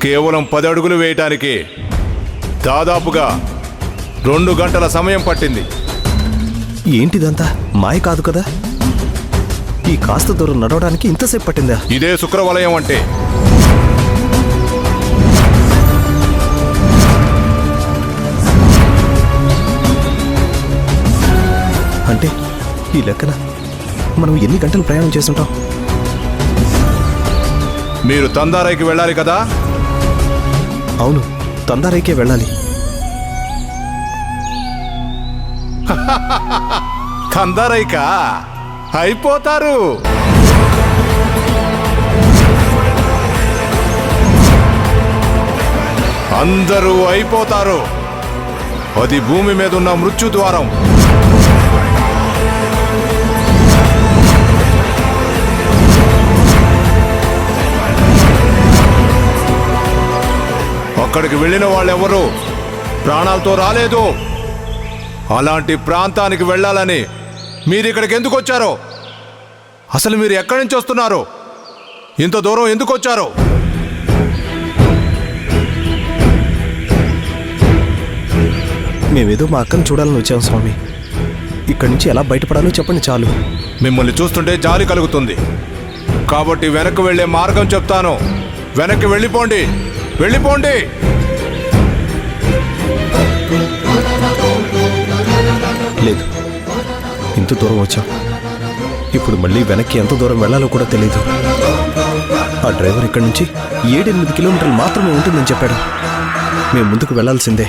కేవలం 10 అడుగులు వేయటానికి దాదాపుగా 2 గంటల సమయం పట్టింది. ఏంటిదంతా మాయ కాదు కదా? ఈ కాస్త దూరం నడవడానికి ఇంతసేపు పట్టిందా? ఇదే శుక్రవలయం అంటే. అంటే ఈ లెక్కన మనం ఎన్ని గంటలు ప్రయాణం చేస్తుంటాం? మీరు తందారైకి వెళ్ళాలి కదా? అవును, తందారైకే వెళ్ళాలి. తందారైకా అయిపోతారు. అందరూ అయిపోతారు. అది భూమి మీద ఉన్న మృత్యు ద్వారం. అక్కడికి వెళ్ళిన వాళ్ళెవరూ ప్రాణాలతో రాలేదు. అలాంటి ప్రాంతానికి వెళ్ళాలని మీరు ఇక్కడికి ఎందుకు వచ్చారో, అసలు మీరు ఎక్కడి నుంచి వస్తున్నారు, ఇంత దూరం ఎందుకు వచ్చారో? మేమేదో మా అక్కను చూడాలని వచ్చాం స్వామి. ఇక్కడి నుంచి ఎలా బయటపడాలో చెప్పండి చాలు. మిమ్మల్ని చూస్తుంటే జాలి కలుగుతుంది. కాబట్టి వెనక్కి వెళ్ళే మార్గం చెప్తాను. వెనక్కి వెళ్ళిపోండి, వెళ్ళిపోండి. లేదు, ఇంత దూరం వచ్చాం. ఇప్పుడు మళ్ళీ వెనక్కి ఎంత దూరం వెళ్ళాలో కూడా తెలీదు. ఆ డ్రైవర్ ఇక్కడి నుంచి 7-8 కిలోమీటర్లు మాత్రమే ఉంటుందని చెప్పాడు. మేము ముందుకు వెళ్లాల్సిందే.